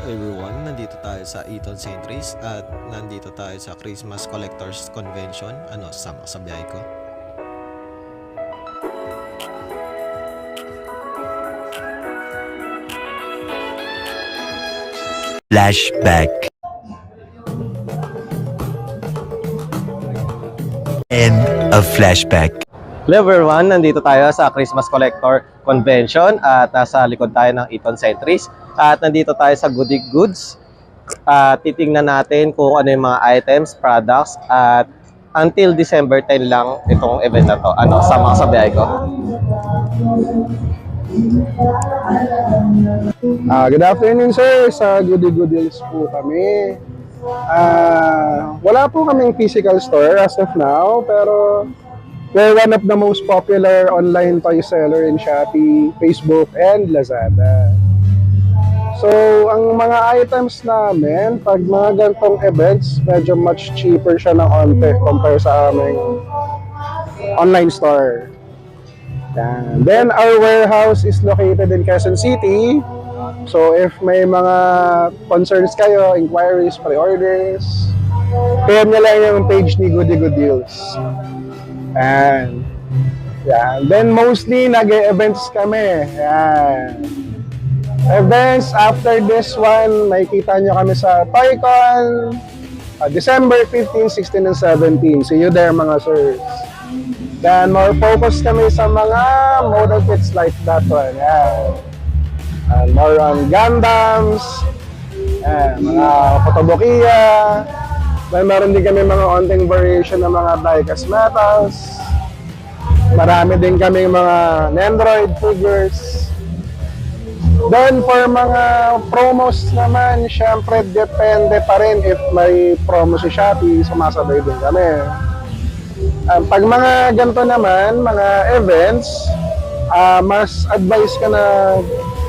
Everyone, nandito tayo sa Eton Centuries at nandito tayo sa Christmas Collectors Convention. Sama sa biyahe ko. Flashback. End of flashback. Hello everyone, nandito tayo sa Christmas Collector Convention at nasa likod tayo ng Eton Centuries at nandito tayo sa Goody Goods at titingnan natin kung ano yung mga items, products at until December 10 lang itong event na to. Sama sa biyahe ko. Good afternoon sir, sa Goody Goodies po kami. Wala po kaming physical store as of now, pero we're one of the most popular online toy seller in Shopee, Facebook, and Lazada. So, ang mga items namin, pag mga ganitong events, medyo much cheaper siya ng onte compare sa aming online store. Yan. Then, our warehouse is located in Quezon City. So, if may mga concerns kayo, inquiries, pre-orders, PM nyo lang yung page ni Goody Good Deals. And yan. Then mostly nag-events kami. Yan. Events after this one, makikita nyo kami sa Toycon, December 15, 16, and 17. See you there mga sirs. Then more focus kami sa mga model kits like that one. Yan. And more on Gundams, yan, mga Photobokia. Then meron din kami mga onting variation ng mga die-cast metals. Marami din kami mga Nendoroid figures. Then for mga promos naman, syempre depende pa rin if may promo si Shopee, sumasabay din kami. Pag mga ganito naman, mga events, mas advice ka na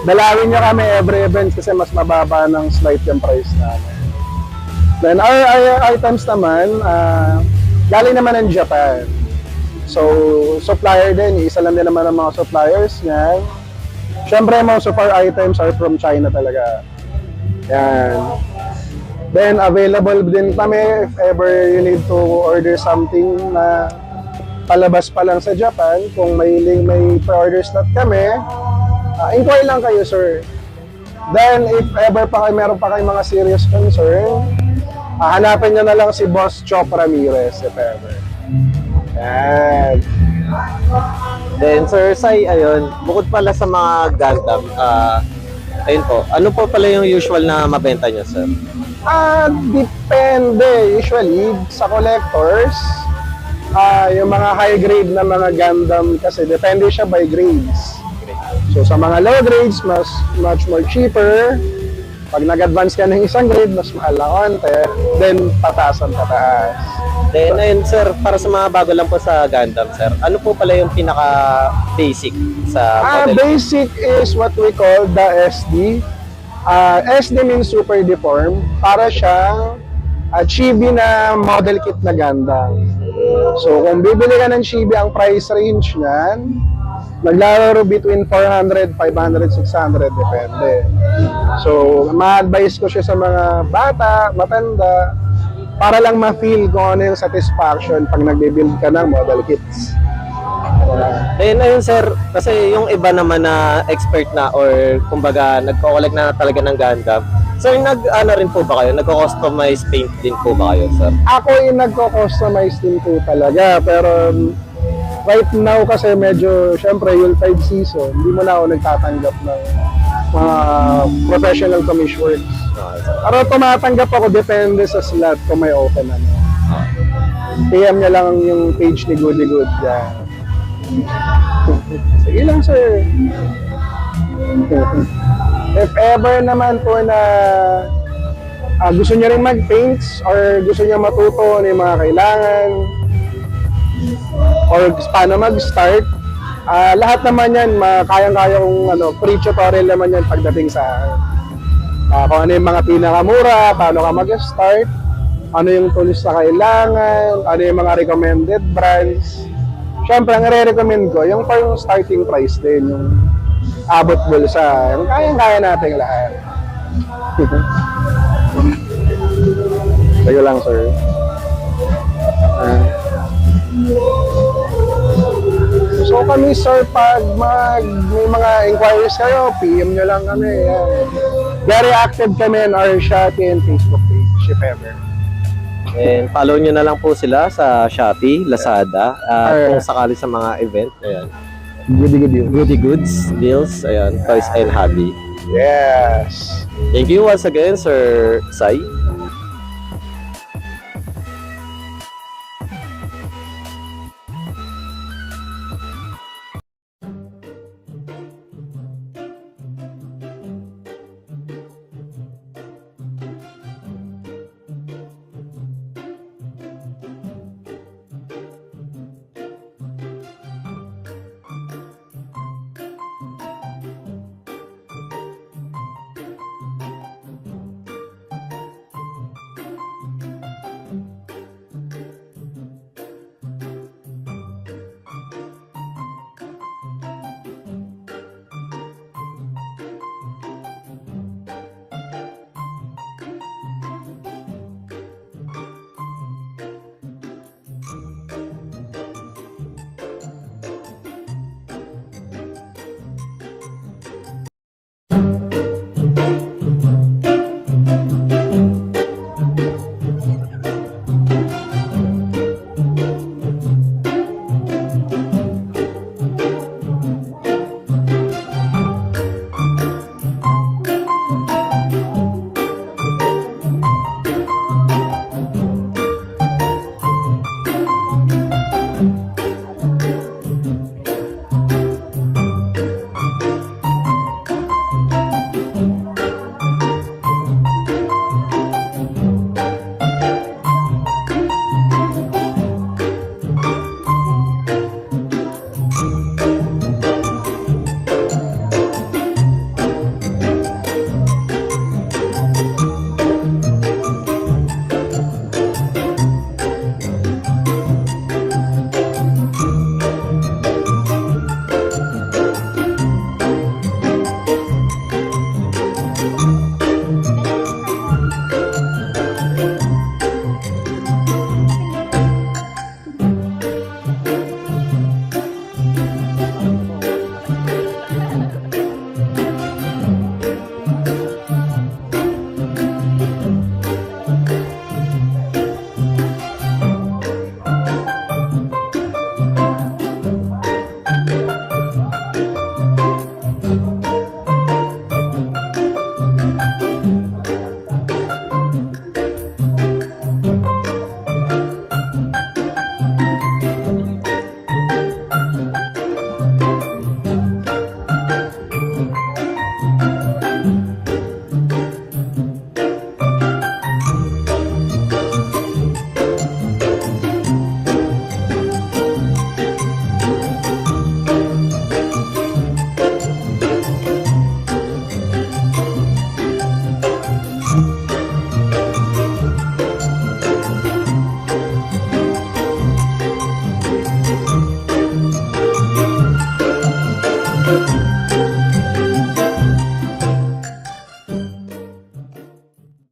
dalawin nyo kami every event kasi mas mababa ng slight yung price namin. Then our items naman, galing naman ng Japan. So, supplier din, isa lang din naman ang mga suppliers niyan. Siyempre, most of our items are from China talaga. Yan. Then, available din kami if ever you need to order something na palabas pa lang sa Japan. Kung may pre-order slot kami, inquire lang kayo, sir. Then, if ever pa kayo, meron pa kayong mga serious concern, hanapin nyo na lang si Boss Chop Ramirez if ever. Yan. Then Sir Sai, ayun, bukod pala sa mga Gundam, ayun po, ano po pala yung usual na mabenta nyo, sir? Depende. Usually, sa collectors, yung mga high grade na mga Gundam kasi depende siya by grades. So sa mga low grades, much more cheaper. Pag nag-advance ka ng isang grade, mas mahal na konti. Then, pataas. Then, ayun, sir, para sa mga bago lang po sa Gundam, sir, ano po pala yung pinaka-basic sa model? Basic is what we call the SD. SD means super deformed. Para siyang chibi na model kit na Gundam. So, kung bibili ka ng chibi, ang price range niyan, naglalaro between 400, 500, 600, depende. So, ma-advise ko siya sa mga bata, matanda, para lang ma-feel kung ano yung satisfaction pag nagbe-build ka ng model kits. Then, ayun, sir, kasi yung iba naman na expert na or kumbaga nagko-collect na talaga ng Gundam, sir, rin po ba kayo? Nagko-customize paint din po ba kayo, sir? Ako yung nagko-customize din po talaga, pero right now kasi medyo, syempre, Yuletide season, hindi mo na ako nagtatanggap ng mga professional commission works. Pero tumatanggap ako, depende sa slot kung may open ano. PM niya lang yung page ni Goody Good. Yan. Sige lang, sir. If ever naman po na gusto niyo rin mag-paints or gusto niyo matuto ano yung mga kailangan, or paano mag-start, lahat naman yan, kayang-kaya kong free tutorial naman yan pagdating sa kung ano yung mga pinakamura, paano ka mag-start, ano yung tools na kailangan, ano yung mga recommended brands. Siyempre, ang i-recommend ko, yung parang starting price din, yung abot bulsa, yung kayang-kaya natin lahat. Sa'yo lang, sir. So kami, sir, pag may mga inquiries kayo, PM nyo lang kami. Yan. Very active kami on our Shopee and Facebook page, if ever. And follow nyo na lang po sila sa Shopee, Lazada, at kung sakali sa mga event, ayan. Goody Goods, Deals, ayan, Toys and Hobby. Yes. Thank you once again, Sir Sai.